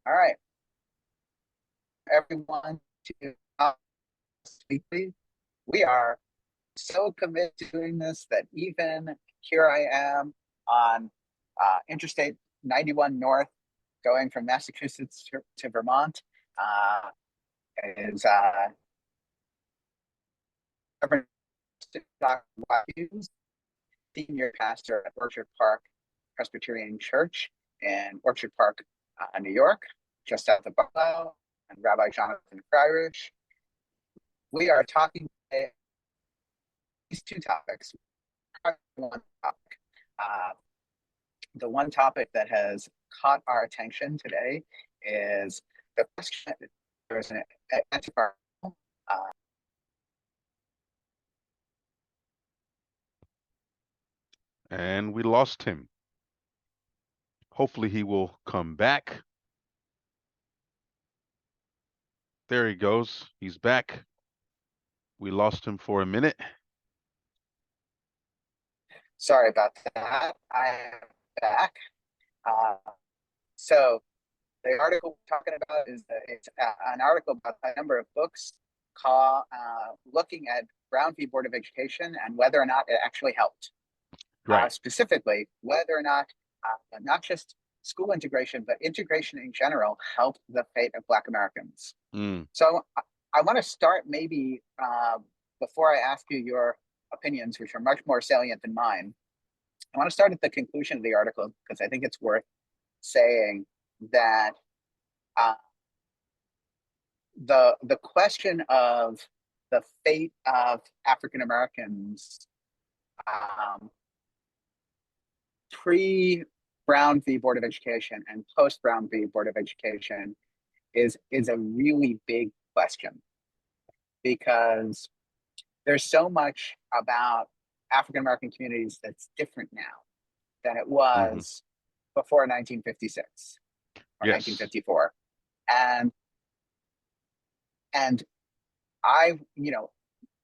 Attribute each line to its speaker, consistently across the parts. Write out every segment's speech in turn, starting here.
Speaker 1: All right, everyone, to Weekly. We are so committed to doing this that even here I am on Interstate 91 North, going from Massachusetts to Vermont. Uh, is Reverend Dr. Hughes, senior pastor at Orchard Park Presbyterian Church in Orchard Park, New York, just south of Buffalo, and Rabbi Jonathan Freirish. We are talking today these two topics. One topic. Uh, the one topic that has caught our attention today is the question. There's an antiviral. Uh,
Speaker 2: And we lost him. Hopefully he will come back. There he goes. He's back. We lost him for a minute.
Speaker 1: Sorry about that. I am back. Uh, so the article we're talking about is it's an article about a number of books looking at Brown v. Board of Education and whether or not it actually helped.
Speaker 2: Right.
Speaker 1: Specifically, whether or not just school integration, but integration in general helped the fate of Black Americans.
Speaker 2: Mm.
Speaker 1: So I want to start maybe before I ask you your opinions, which are much more salient than mine. I want to start at the conclusion of the article because I think it's worth saying that uh, the question of the fate of African Americans pre Brown v. Board of Education and post Brown v. Board of Education is a really big question because there's so much about African American communities that's different now than it
Speaker 2: Mm-hmm.
Speaker 1: was before 1956 or
Speaker 2: Yes.
Speaker 1: 1954. And and I,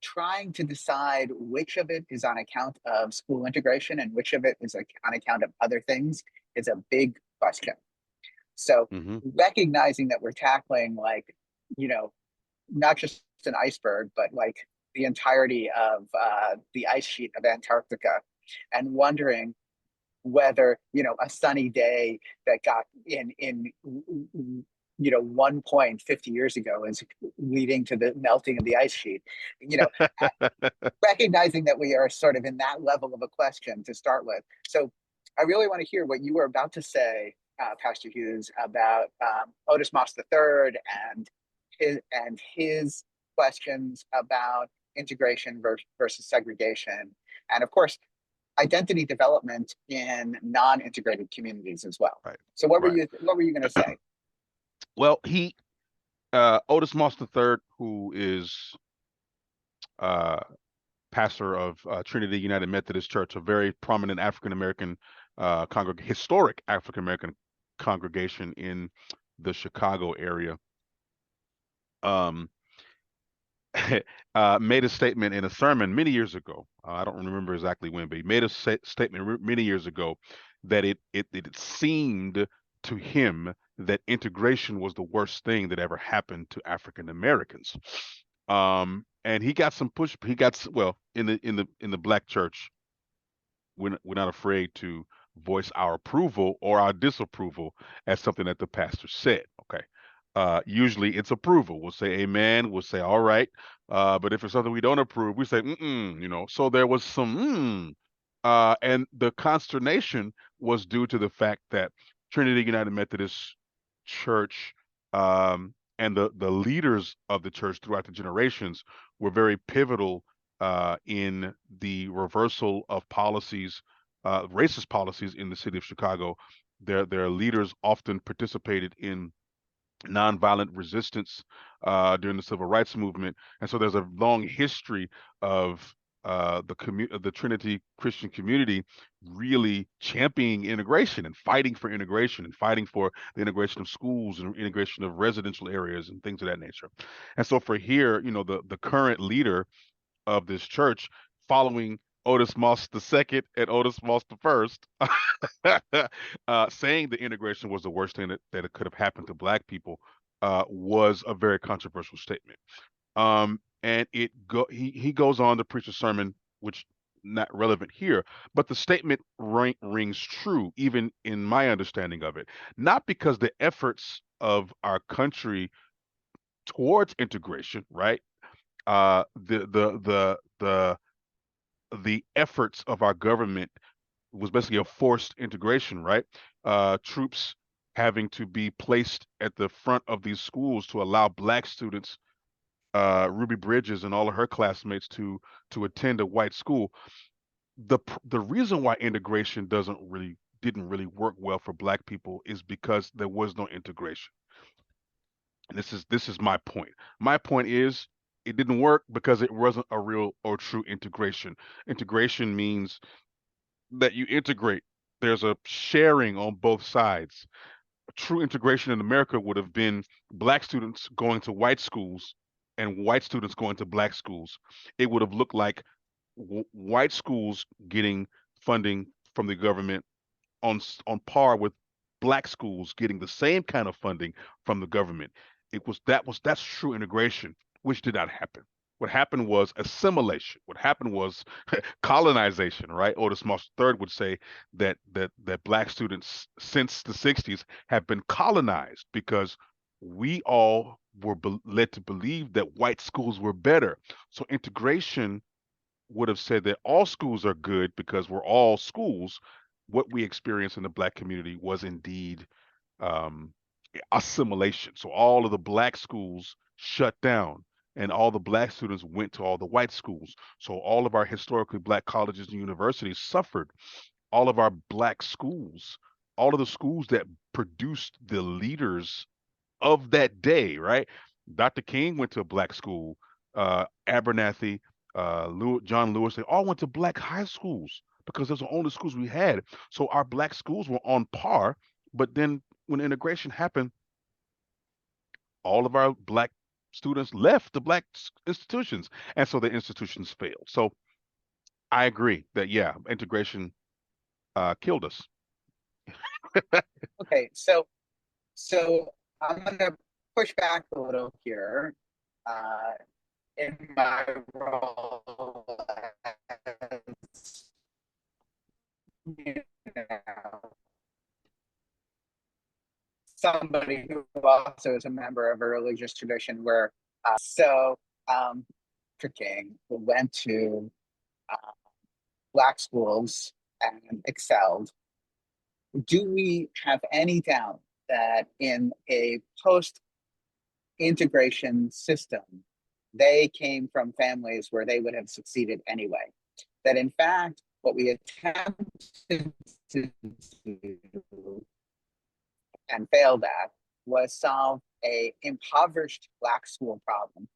Speaker 1: trying to decide which of it is on account of school integration and which of it is on account of other things is a big question. So
Speaker 2: Mm-hmm.
Speaker 1: recognizing that we're tackling not just an iceberg, but like the entirety of the ice sheet of Antarctica, and wondering whether a sunny day that got in 1.50 years ago is leading to the melting of the ice sheet. You know, recognizing that we are sort of in that level of a question to start with. So I really want to hear what you were about to say, Pastor Hughes, about Otis Moss III and his questions about integration versus segregation, and of course identity development in non-integrated communities as well.
Speaker 2: Right.
Speaker 1: So what were
Speaker 2: Right.
Speaker 1: you going to say?
Speaker 2: Well, Otis Moss III, who is uh, pastor of Trinity United Methodist Church, a very prominent African American historic African American congregation in the Chicago area, um, made a statement in a sermon many years ago. I don't remember exactly when, but he made a statement many years ago that it seemed to him that integration was the worst thing that ever happened to African Americans. And he got some push. He got well in the black church. We're not afraid to voice our approval or our disapproval as something that the pastor said. Okay. Usually it's approval. We'll say amen. We'll say all right. But if it's something we don't approve, we say mm-mm. So there was some and the consternation was due to the fact that Trinity United Methodist Church and the leaders of the church throughout the generations were very pivotal in the reversal of policies, racist policies in the city of Chicago. Their leaders often participated in nonviolent resistance during the civil rights movement, and so there's a long history of the Trinity Christian community really championing integration and fighting for integration and fighting for the integration of schools and integration of residential areas and things of that nature. And so for here, the current leader of this church, following Otis Moss the second and Otis Moss the first, saying the integration was the worst thing that it could have happened to black people, was a very controversial statement. And he goes on to preach a sermon, which not relevant here, but the statement rings true, even in my understanding of it. Not because the efforts of our country towards integration, right? The efforts of our government was basically a forced integration, right? Troops having to be placed at the front of these schools to allow black students, Ruby Bridges and all of her classmates, to attend a white school. The reason why integration doesn't really didn't really work well for black people is because there was no integration. And this is my point. My point is it didn't work because it wasn't a real or true integration. Integration means that you integrate. There's a sharing on both sides. True integration in America would have been black students going to white schools and white students going to black schools. It would have looked like white schools getting funding from the government on par with black schools getting the same kind of funding from the government. That's true integration, which did not happen. What happened was assimilation. What happened was colonization, right? Otis Moss III would say that black students since the 60s have been colonized because we all were led to believe that white schools were better. So integration would have said that all schools are good because we're all schools. What we experienced in the black community was indeed um, assimilation. So all of the black schools shut down, and all the black students went to all the white schools. So all of our historically black colleges and universities suffered. All of our black schools, all of the schools that produced the leaders of that day, right? Dr. King went to a black school. Abernathy, John Lewis, they all went to black high schools because those are the only schools we had. So our black schools were on par. But then when integration happened, all of our black students left the black institutions, and so the institutions failed. So I agree that yeah, integration killed us.
Speaker 1: Okay, so I'm gonna push back a little here. Uh, in my role as, you know, somebody who also is a member of a religious tradition where so Dr. King who went to uh, black schools and excelled. Do we have any doubt that in a post integration system, they came from families where they would have succeeded anyway? That in fact, what we attempted to do and failed at was solve a impoverished black school problem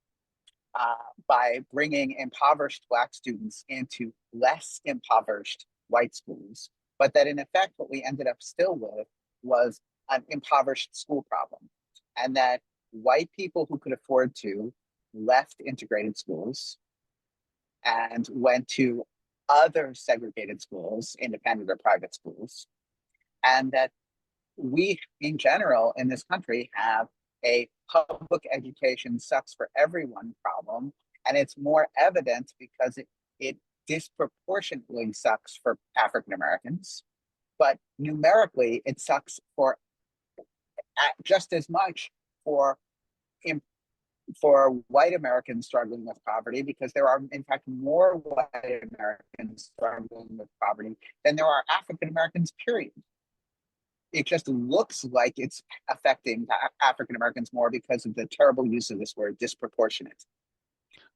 Speaker 1: uh, by bringing impoverished black students into less impoverished white schools. But that in effect, what we ended up still with was an impoverished school problem. And that white people who could afford to left integrated schools and went to other segregated schools, independent or private schools. And that we, in general, in this country, have a public education sucks for everyone problem. And it's more evident because it disproportionately sucks for African Americans. But numerically, it sucks for just as much for for white Americans struggling with poverty, because there are, in fact, more white Americans struggling with poverty than there are African Americans, period. It just looks like it's affecting African Americans more because of the terrible use of this word disproportionate,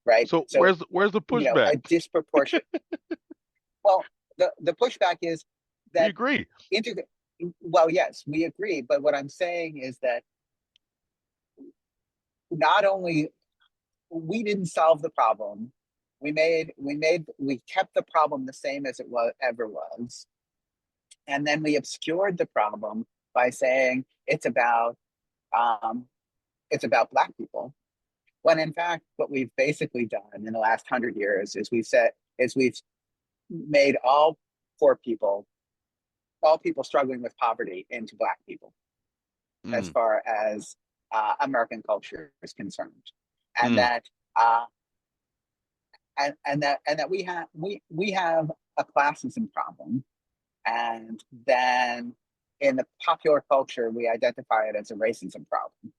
Speaker 1: right?
Speaker 2: So
Speaker 1: So,
Speaker 2: where's the
Speaker 1: you know,
Speaker 2: pushback?
Speaker 1: a disproportionate. Well, the pushback is
Speaker 2: We
Speaker 1: that
Speaker 2: agree.
Speaker 1: integ- well, yes, we agree, but what I'm saying is that not only we didn't solve the problem, we kept the problem the same as it was ever was, and then we obscured the problem by saying um, it's about black people. When in fact, what we've basically done in the last 100 years is we've made all poor people, all people struggling with poverty, into Black people, as
Speaker 2: Mm,
Speaker 1: far as American culture is concerned, and
Speaker 2: mm.
Speaker 1: that and that we have a classism problem, and then in the popular culture we identify it as a racism problem.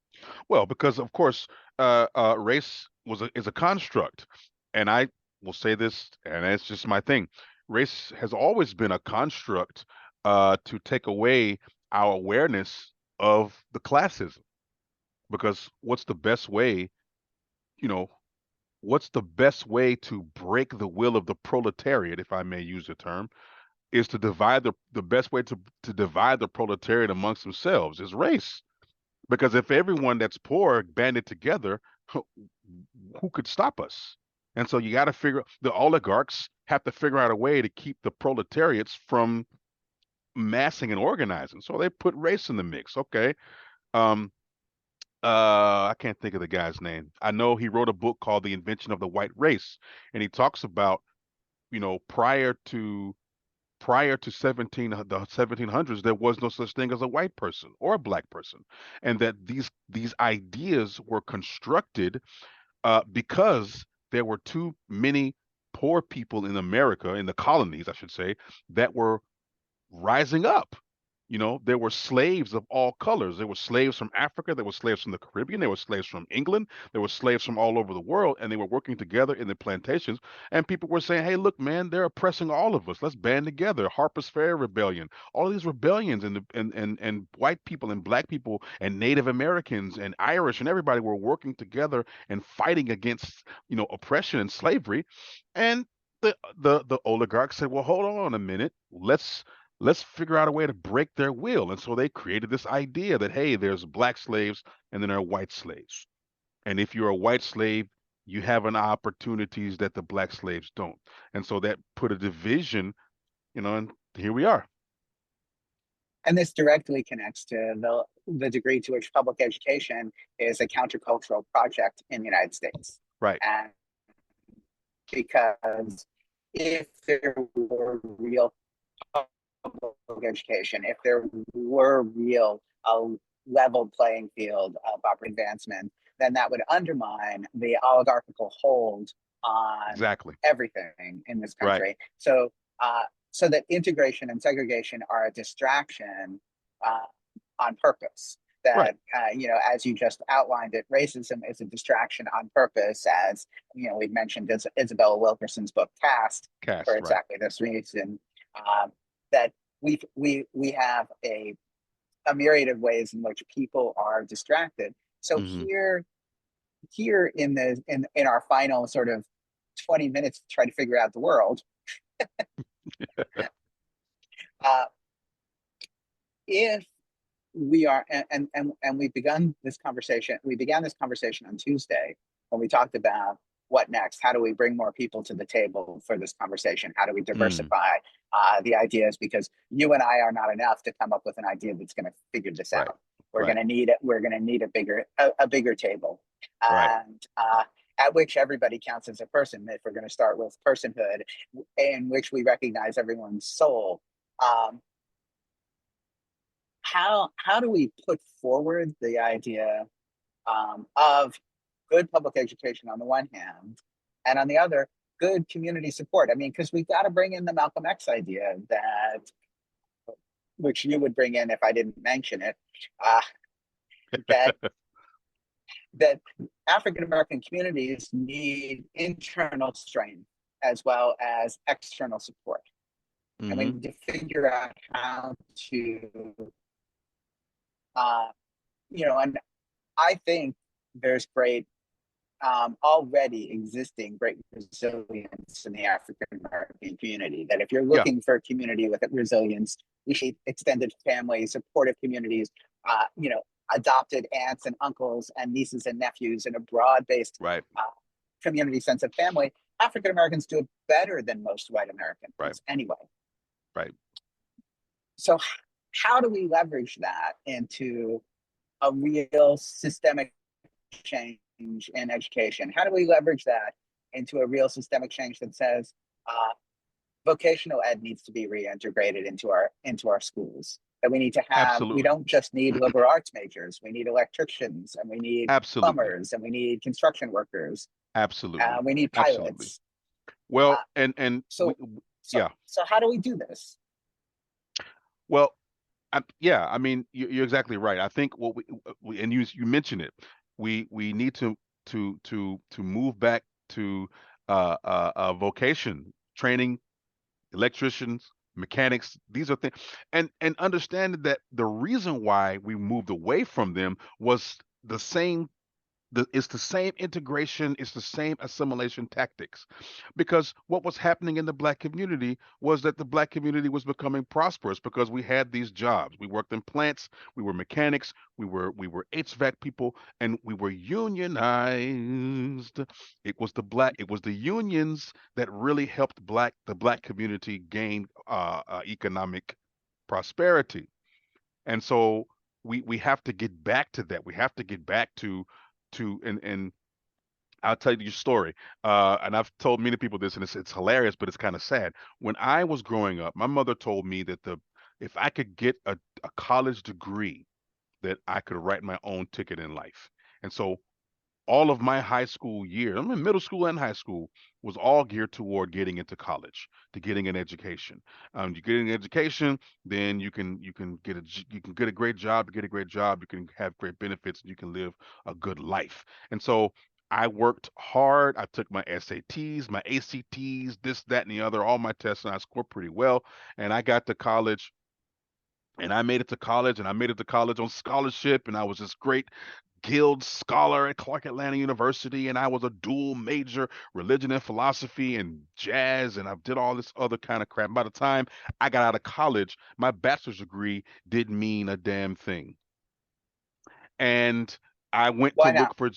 Speaker 2: Well, because of course, race is a construct, and I will say this, and it's just my thing. Race has always been a construct to take away our awareness of the classism. Because what's the best way, you know, what's the best way to break the will of the proletariat, if I may use the term, is to divide the best way to divide the proletariat amongst themselves is race. Because if everyone that's poor banded together, who could stop us? And so you got to figure the oligarchs have to figure out a way to keep the proletariats from massing and organizing. So they put race in the mix. Okay. Um, I can't think of the guy's name. I know he wrote a book called The Invention of the White Race, and he talks about, prior to 1700s, there was no such thing as a white person or a black person, and that these ideas were constructed because there were too many poor people in America, in the colonies, I should say, that were rising up. There were slaves of all colors. There were slaves from Africa. There were slaves from the Caribbean. There were slaves from England. There were slaves from all over the world, and they were working together in the plantations. And people were saying, "Hey, look, man, they're oppressing all of us. Let's band together." Harper's Ferry Rebellion, all of these rebellions, and white people and black people and Native Americans and Irish and everybody were working together and fighting against, oppression and slavery. And the oligarchs said, "Well, hold on a minute. Let's figure out a way to break their will." And so they created this idea that, hey, there's black slaves and then there are white slaves. And if you're a white slave, you have an opportunities that the black slaves don't. And so that put a division, and here we are.
Speaker 1: And this directly connects to the degree to which public education is a countercultural project in the United States.
Speaker 2: Right.
Speaker 1: And because if there were real public education, if there were real level playing field of upward advancement, then that would undermine the oligarchical hold on
Speaker 2: Exactly.
Speaker 1: everything in this
Speaker 2: Right.
Speaker 1: country. So that integration and segregation are a distraction uh, on purpose.
Speaker 2: Right.
Speaker 1: That as you just outlined it, racism is a distraction on purpose, as we've mentioned Isabella Wilkerson's book Caste for
Speaker 2: Cast. Right.
Speaker 1: exactly this reason. That we have a myriad of ways in which people are distracted. So
Speaker 2: Hmm.
Speaker 1: here in our final sort of 20 minutes to try to figure out the world, uh, if we are and we began this conversation on Tuesday when we talked about what next, how do we bring more people to the table for this conversation, how do we
Speaker 2: Mm.
Speaker 1: diversify the ideas, because you and I are not enough to come up with an idea that's going to figure this
Speaker 2: Right.
Speaker 1: out. We're going
Speaker 2: Right.
Speaker 1: to need it. We're going to need a bigger table,
Speaker 2: Right.
Speaker 1: and at which everybody counts as a person, if we're going to start with personhood, in which we recognize everyone's soul. um, how do we put forward the idea of good public education on the one hand, and on the other, good community support? I mean, because we've got to bring in the Malcolm X idea, that which you would bring in if I didn't mention it, uh, that that African American communities need internal strength as well as external support, and we
Speaker 2: Hmm.
Speaker 1: need to figure out how to uh, and I think there's great already existing great resilience in the African American community. That if you're
Speaker 2: Yeah.
Speaker 1: looking for a community with resilience, you should extended families, supportive communities, adopted aunts and uncles and nieces and nephews, and a broad-based
Speaker 2: Right.
Speaker 1: community sense of family. African Americans do it better than most white
Speaker 2: Right.
Speaker 1: Americans anyway.
Speaker 2: Right.
Speaker 1: So, how do we leverage that into a real systemic change in education? How do we leverage that into a real systemic change that says vocational ed needs to be reintegrated into our schools. That we need to have, we
Speaker 2: Absolutely.
Speaker 1: don't just need liberal arts majors, we need electricians and we need
Speaker 2: Absolutely.
Speaker 1: plumbers and we need construction workers,
Speaker 2: Absolutely.
Speaker 1: we need
Speaker 2: Absolutely.
Speaker 1: pilots. Uh,
Speaker 2: Well, and we,
Speaker 1: so
Speaker 2: yeah.
Speaker 1: so how do we do this?
Speaker 2: Well, yeah, I mean, you're exactly right. I think what and you mentioned it. We need to move back to vocation training, electricians, mechanics. These are things, and understand that the reason why we moved away from them was the same. It's the same integration, it's the same assimilation tactics. Because what was happening in the black community was that the black community was becoming prosperous because we had these jobs. We worked in plants, we were mechanics, we were HVAC people, and we were unionized. It was the unions that really helped the black community gain economic prosperity. And so we have to get back to that. We have to get back to and I'll tell you your story. And I've told many people this, and it's hilarious, but it's kind of sad. When I was growing up, my mother told me that the if I could get a college degree, that I could write my own ticket in life. And so all of my high school years, I'm in middle school and high school, was all geared toward getting into college, to getting an education. You get an education, then you can get a great job, you get a great job, you can have great benefits, and you can live a good life. And so I worked hard. I took my SATs, my ACTs, this, that, and the other, all my tests, and I scored pretty well. And I got to college and I made it to college and I made it to college on scholarship and I was this great Guild Scholar at Clark Atlanta University, and I was a dual major, religion and philosophy and jazz, and I did all this other kind of crap. By the time I got out of college, my bachelor's degree didn't mean a damn thing. And I went to
Speaker 1: Why not?
Speaker 2: look for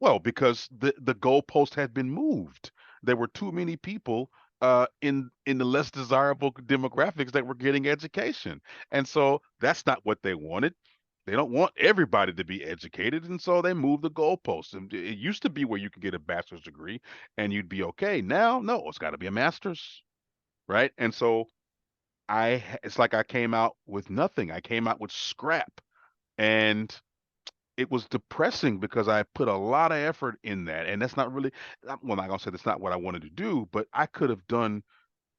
Speaker 2: well, because the goalpost had been moved. There were too many people in the less desirable demographics that were getting education, and so that's not what they wanted. They don't want everybody to be educated, and so they moved the goalposts. And it used to be where you could get a bachelor's degree and you'd be okay. Now, no, it's got to be a master's, right? And so it's like I came out with nothing. I came out with scrap, and it was depressing because I put a lot of effort in that, and that's not really, well, I'm not gonna say that's not what I wanted to do, but I could have done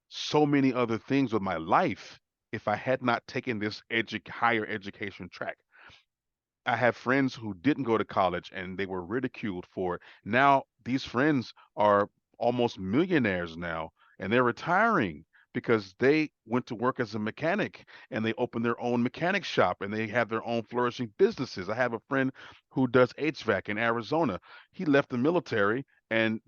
Speaker 2: so many other things with my life if I had not taken this higher education track. I have friends who didn't go to college and they were ridiculed for it. Now these friends are almost millionaires now, and they're retiring because they went to work as a mechanic and they opened their own mechanic shop and they have their own flourishing businesses. I have a friend who does HVAC in Arizona. He left the military and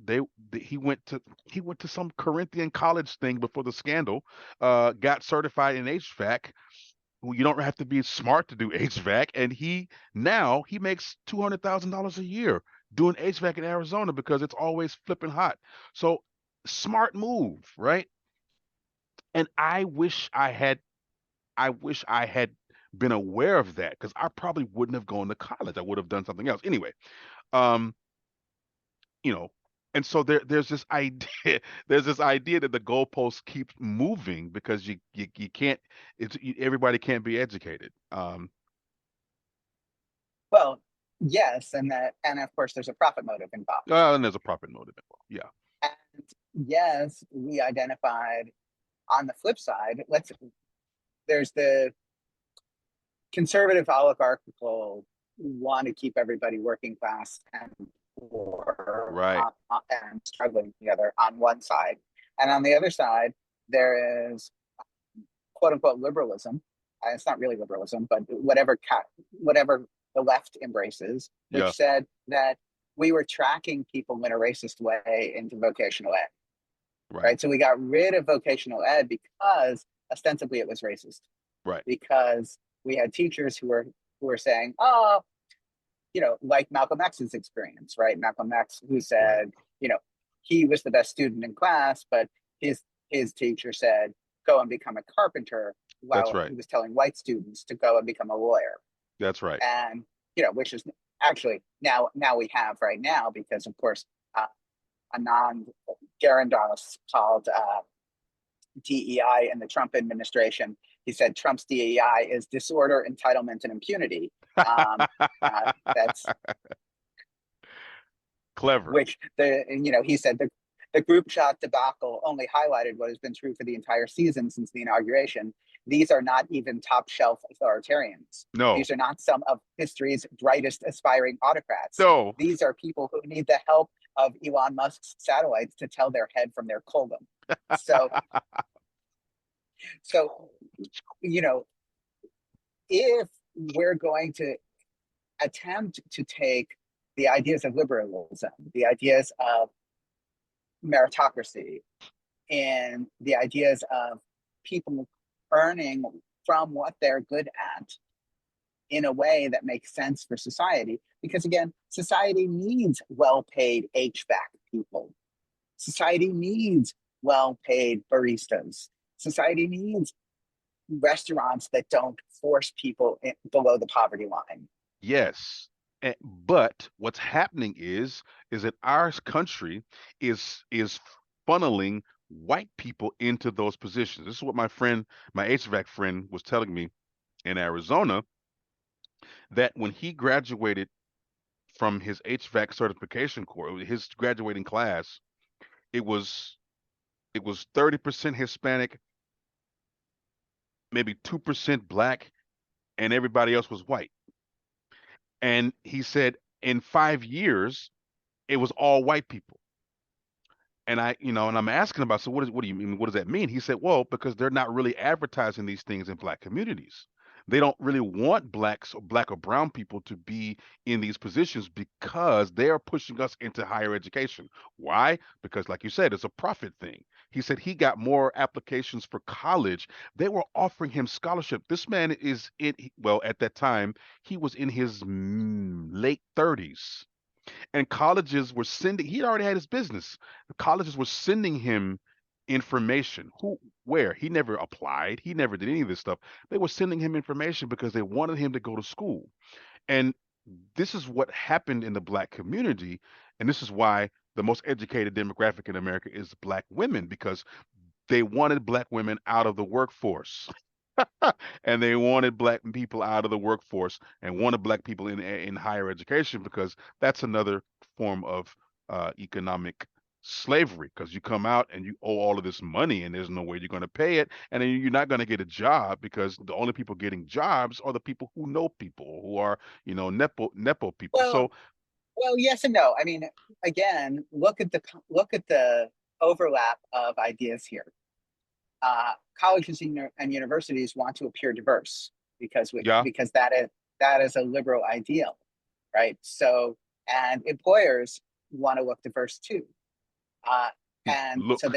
Speaker 2: he went to some Corinthian college thing before the scandal, got certified in HVAC. Well, you don't have to be smart to do HVAC, and he makes $200,000 a year doing HVAC in Arizona because it's always flipping hot. So smart move, right? And I wish I had been aware of that because I probably wouldn't have gone to college. I would have done something else anyway. Um, you know, and so there's this idea there's this idea that the goalposts keep moving because you can't everybody can't be educated.
Speaker 1: Well, yes, and of course there's a profit motive involved.
Speaker 2: And there's a profit motive involved. Yeah.
Speaker 1: And yes, we identified on the flip side, there's the conservative oligarchical want to keep everybody working class and poor
Speaker 2: Right.
Speaker 1: and struggling together on one side. And on the other side, there is quote unquote liberalism. It's not really liberalism, but whatever the left embraces, which
Speaker 2: Yeah.
Speaker 1: said that we were tracking people in a racist way into vocational ed,
Speaker 2: Right.
Speaker 1: right? So we got rid of vocational ed because ostensibly it was racist,
Speaker 2: Right.
Speaker 1: because we had teachers who were saying, "Oh, like Malcolm X's experience, right? Malcolm X, who
Speaker 2: Right.
Speaker 1: said, you know, he was the best student in class, but his his teacher said, go and become a carpenter,
Speaker 2: That's
Speaker 1: while
Speaker 2: right.
Speaker 1: he was telling white students to go and become a lawyer."
Speaker 2: That's right.
Speaker 1: And which is actually now we have right now, because of course Anand Garandas called DEI in the Trump administration. He said Trump's DEI is disorder, entitlement, and impunity. That's
Speaker 2: Clever.
Speaker 1: which he said the group shot debacle only highlighted what has been true for the entire season since the inauguration. These are not even top shelf authoritarians.
Speaker 2: No.
Speaker 1: These are not some of history's brightest aspiring autocrats.
Speaker 2: No.
Speaker 1: These are people who need the help of Elon Musk's satellites to tell their head from their colon. So, so if we're going to attempt to take the ideas of liberalism, the ideas of meritocracy, and the ideas of people earning from what they're good at in a way that makes sense for society. Because again, society needs well-paid HVAC people. Society needs well-paid baristas. Society needs restaurants that don't force people below the poverty line.
Speaker 2: Yes. But what's happening is that our country is funneling white people into those positions. This is what my HVAC friend was telling me in Arizona, that when he graduated from his HVAC certification course, his graduating class, it was 30% Hispanic, maybe 2% black, and everybody else was white. And he said in 5 years, it was all white people. And I'm asking about, so what do you mean? What does that mean? He said, well, because they're not really advertising these things in black communities. They don't really want black or brown people to be in these positions because they are pushing us into higher education. Why? Because like you said, it's a profit thing. He said he got more applications for college. They were offering him scholarship. This man at that time, he was in his late 30s. And colleges were sending, he already had his business. The colleges were sending him information. Where? He never applied. He never did any of this stuff. They were sending him information because they wanted him to go to school. And this is what happened in the black community. And this is why the most educated demographic in America is black women, because they wanted black women out of the workforce. And they wanted black people out of the workforce and wanted black people in higher education, because that's another form of economic slavery, because you come out and you owe all of this money and there's no way you're going to pay it, and then you're not going to get a job, because the only people getting jobs are the people who know people, who are nepo people.
Speaker 1: Well, yes and no. I mean, again, look at the overlap of ideas here. Colleges and universities want to appear diverse because
Speaker 2: Yeah.
Speaker 1: because that is a liberal ideal, right? So, and employers want to look diverse too, and so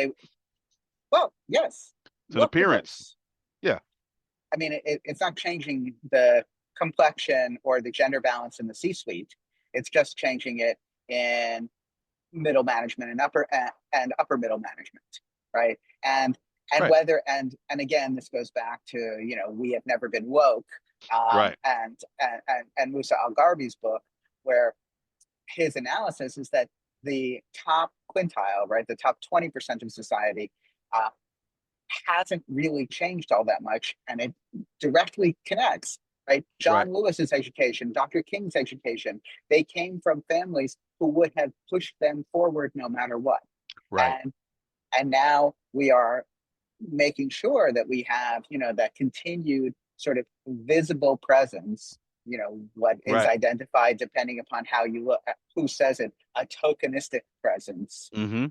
Speaker 2: Look,
Speaker 1: yes,
Speaker 2: it's an
Speaker 1: look
Speaker 2: appearance.
Speaker 1: diverse.
Speaker 2: Yeah.
Speaker 1: I mean, it's not changing the complexion or the gender balance in the C-suite. It's just changing it in middle management and upper middle management, right? And
Speaker 2: Right.
Speaker 1: whether and again, this goes back to we have never been woke,
Speaker 2: Right.
Speaker 1: and Musa Al-Gharbi's book, where his analysis is that the top quintile, right, the top 20% of society, hasn't really changed all that much, and it directly connects. Right,
Speaker 2: Right.
Speaker 1: John Lewis's education, Dr. King's education, they came from families who would have pushed them forward no matter what.
Speaker 2: Right.
Speaker 1: And now we are making sure that we have that continued sort of visible presence, what is
Speaker 2: Right.
Speaker 1: identified, depending upon how you look at who says it, a tokenistic presence.
Speaker 2: Mm-hmm.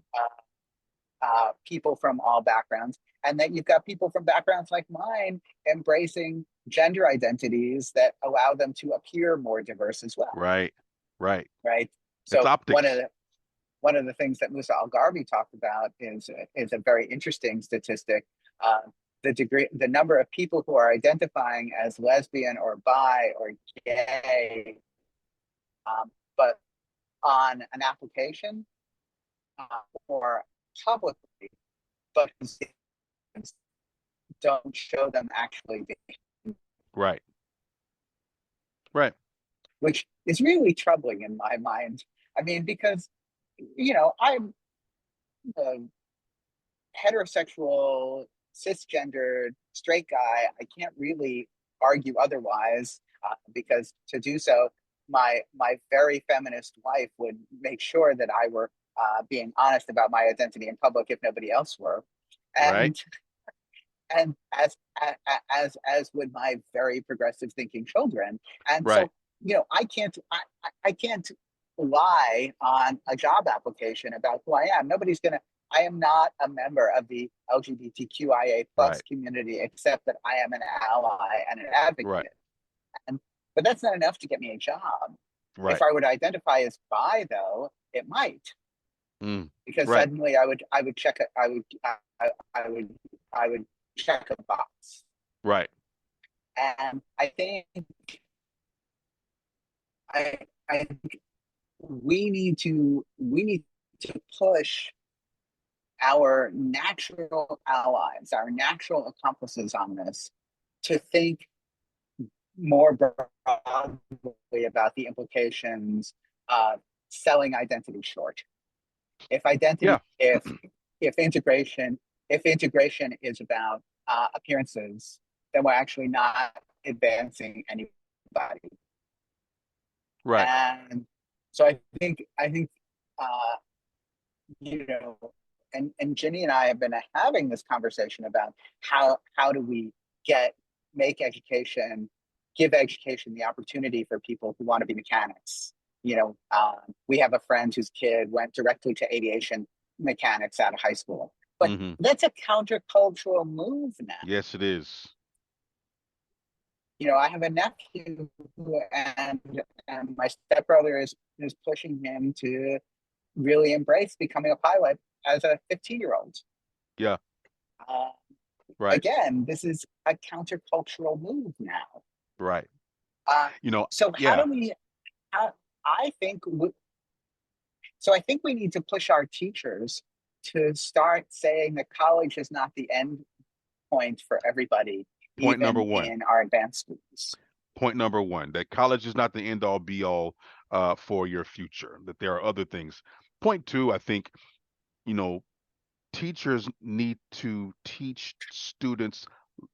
Speaker 1: People from all backgrounds, and then you've got people from backgrounds like mine embracing gender identities that allow them to appear more diverse as well.
Speaker 2: Right. Right.
Speaker 1: Right.
Speaker 2: It's
Speaker 1: So
Speaker 2: optics.
Speaker 1: one of the things that Musa Al-Gharbi talked about is a very interesting statistic. The number of people who are identifying as lesbian or bi or gay, but on an application or publicly, but don't show them actually being,
Speaker 2: Right. Right.
Speaker 1: which is really troubling in my mind. I mean, because I'm a heterosexual cisgendered straight guy, I can't really argue otherwise, because to do so, my very feminist wife would make sure that I were being honest about my identity in public if nobody else were,
Speaker 2: Right.
Speaker 1: and and as would my very progressive thinking children. And
Speaker 2: Right.
Speaker 1: so, I can't lie on a job application about who I am. Nobody's gonna. I am not a member of the LGBTQIA plus
Speaker 2: Right.
Speaker 1: community, except that I am an ally and an
Speaker 2: Right.
Speaker 1: advocate. And but that's not enough to get me a job. If
Speaker 2: Right.
Speaker 1: I would identify as bi, though, it might,
Speaker 2: Mm.
Speaker 1: because
Speaker 2: Right.
Speaker 1: suddenly I would check a, I would I would check a box.
Speaker 2: Right.
Speaker 1: And I think I think we need to push our natural allies, our natural accomplices on this, to think more broadly about the implications of selling identity short. If
Speaker 2: Yeah.
Speaker 1: identity, if integration, if integration is about appearances, then we're actually not advancing anybody.
Speaker 2: Right.
Speaker 1: And so I think uh, you know, and Ginny and I have been having this conversation about how do we get make education, give education the opportunity for people who want to be mechanics. We have a friend whose kid went directly to aviation mechanics out of high school, but
Speaker 2: Hmm.
Speaker 1: that's a countercultural move now.
Speaker 2: Yes, it is.
Speaker 1: I have a nephew and my stepbrother is pushing him to really embrace becoming a pilot as a 15-year-old.
Speaker 2: Yeah.
Speaker 1: Uh,
Speaker 2: Right.
Speaker 1: Again, this is a countercultural move now.
Speaker 2: Right.
Speaker 1: Uh,
Speaker 2: You know,
Speaker 1: so how
Speaker 2: yeah.
Speaker 1: do we? How, I think so. I think we need to push our teachers to start saying that college is not the end point for everybody,
Speaker 2: Point number
Speaker 1: even
Speaker 2: one.
Speaker 1: in our advanced schools.
Speaker 2: Point number one, that college is not the end all be all for your future, that there are other things. Point two, I think, you know, teachers need to teach students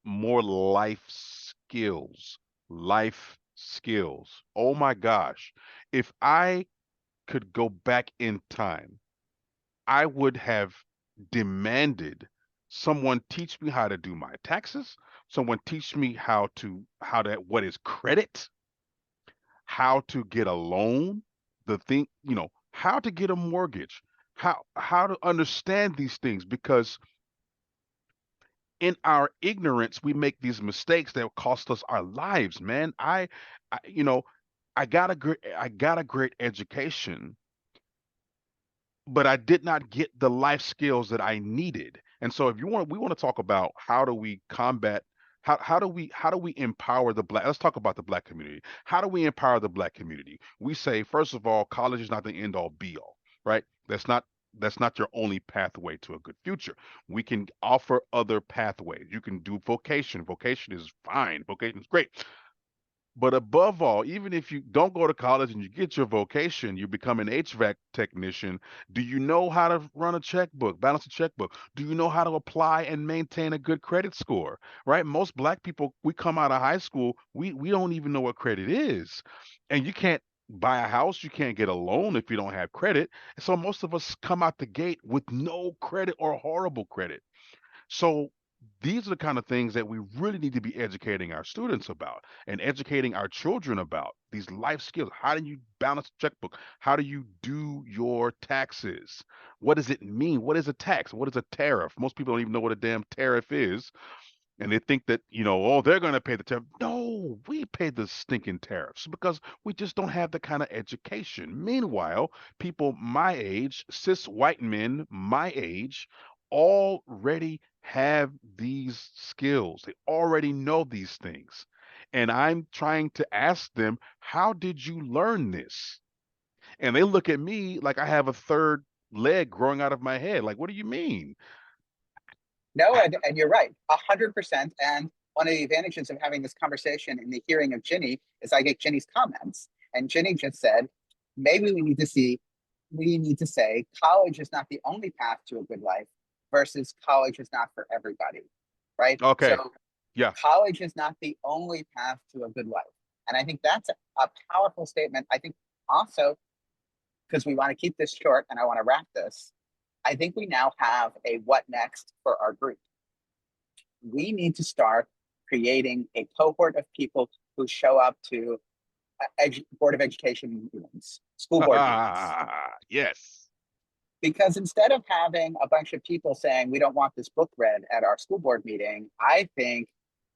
Speaker 2: more life skills. Life skills. Oh my gosh. If I could go back in time, I would have demanded someone teach me how to do my taxes, someone teach me how to what is credit, how to get a loan, how to get a mortgage, how to understand these things, because in our ignorance we make these mistakes that cost us our lives, man. I you know, I got a great education, but I did not get the life skills that I needed. And so if we want to talk about how do we combat how do we empower the black, let's talk about the black community. How do we empower the black community? We say, first of all, college is not the end all be all, right? That's not your only pathway to a good future. We can offer other pathways. You can do vocation. Vocation is fine. Vocation is great. But above all, even if you don't go to college and you get your vocation, you become an HVAC technician. Do you know how to run a checkbook, balance a checkbook? Do you know how to apply and maintain a good credit score? Right? Most black people, we come out of high school, we don't even know what credit is. And you can't buy a house, you can't get a loan if you don't have credit. So most of us come out the gate with no credit or horrible credit. So these are the kind of things that we really need to be educating our students about and educating our children about, these life skills. How do you balance a checkbook? How do you do your taxes? What does it mean? What is a tax? What is a tariff? Most people don't even know what a damn tariff is. And they think that, oh, they're going to pay the tariff. No, we pay the stinking tariffs because we just don't have the kind of education. Meanwhile, people my age, cis white men my age, already have these skills. They already know these things. And I'm trying to ask them, how did you learn this? And they look at me like I have a third leg growing out of my head. Like, what do you mean?
Speaker 1: No, and you're right, 100%. And one of the advantages of having this conversation in the hearing of Ginny is I get Ginny's comments. And Ginny just said, maybe we need to say college is not the only path to a good life versus college is not for everybody. right?
Speaker 2: Okay.
Speaker 1: So
Speaker 2: Yeah.
Speaker 1: college is not the only path to a good life. And I think that's a powerful statement. I think also, because we want to keep this short and I want to wrap this, I think we now have a what next for our group. We need to start creating a cohort of people who show up to Board of Education meetings, school board meetings.
Speaker 2: Yes.
Speaker 1: Because instead of having a bunch of people saying, we don't want this book read at our school board meeting, I think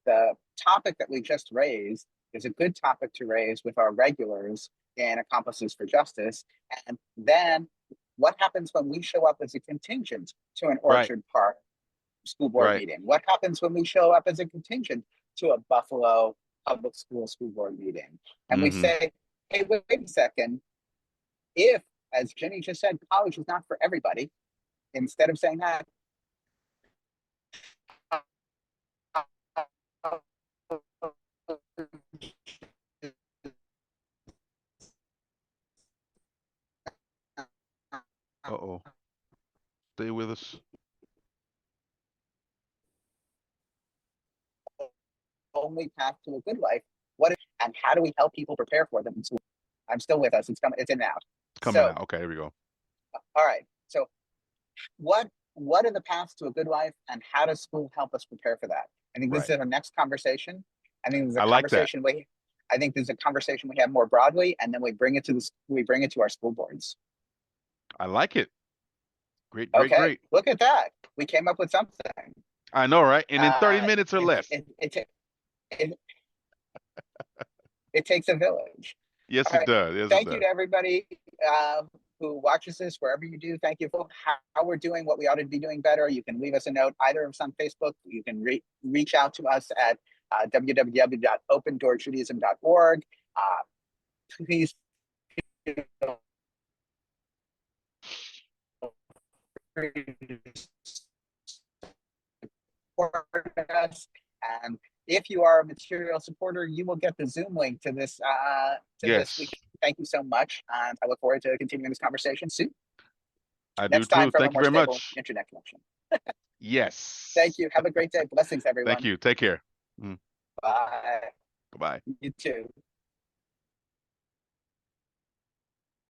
Speaker 1: the topic that we just raised is a good topic to raise with our regulars in Accomplices for Justice. And then what happens when we show up as a contingent to an
Speaker 2: Right.
Speaker 1: Orchard Park school board
Speaker 2: Right.
Speaker 1: meeting? What happens when we show up as a contingent to a Buffalo public school board meeting? And we
Speaker 2: Mm-hmm.
Speaker 1: say, hey, wait a second. If, as Jenny just said, college is not for everybody, instead of saying that,
Speaker 2: Uh-oh. Stay with us.
Speaker 1: only path to a good life, and how do we help people prepare for them in school? I'm still with us. It's coming. It's in and out.
Speaker 2: Coming
Speaker 1: So,
Speaker 2: out. Okay, here we go.
Speaker 1: all right. So, what are the paths to a good life, and how does school help us prepare for that? I think this
Speaker 2: Right.
Speaker 1: is our next conversation. I think there's a
Speaker 2: I like that.
Speaker 1: conversation we. I think there's a conversation we have more broadly, and then we bring it to our school boards.
Speaker 2: I like it. Great, great,
Speaker 1: Okay,
Speaker 2: great.
Speaker 1: look at that. We came up with something.
Speaker 2: I know, right? And in 30
Speaker 1: Uh,
Speaker 2: minutes or
Speaker 1: it,
Speaker 2: less.
Speaker 1: it, it, it, it takes a village.
Speaker 2: Yes,
Speaker 1: All
Speaker 2: it
Speaker 1: right.
Speaker 2: does. Yes, it
Speaker 1: Thank you
Speaker 2: does.
Speaker 1: to everybody who watches this, wherever you do. Thank you for how we're doing, what we ought to be doing better. You can leave us a note, either of us on Facebook. You can reach out to us at www.opendoorjudaism.org. Please support us. And if you are a material supporter, you will get the Zoom link to this
Speaker 2: Yes,
Speaker 1: week. Thank you so much. And I look forward to continuing this conversation soon.
Speaker 2: I do
Speaker 1: Next time
Speaker 2: too.
Speaker 1: from a
Speaker 2: Thank you
Speaker 1: more
Speaker 2: very
Speaker 1: stable
Speaker 2: much.
Speaker 1: internet connection. Thank
Speaker 2: Yes.
Speaker 1: you. Have a great day. Blessings,
Speaker 2: Thank
Speaker 1: everyone.
Speaker 2: you. Take care.
Speaker 1: Bye.
Speaker 2: Bye-bye.
Speaker 1: You too.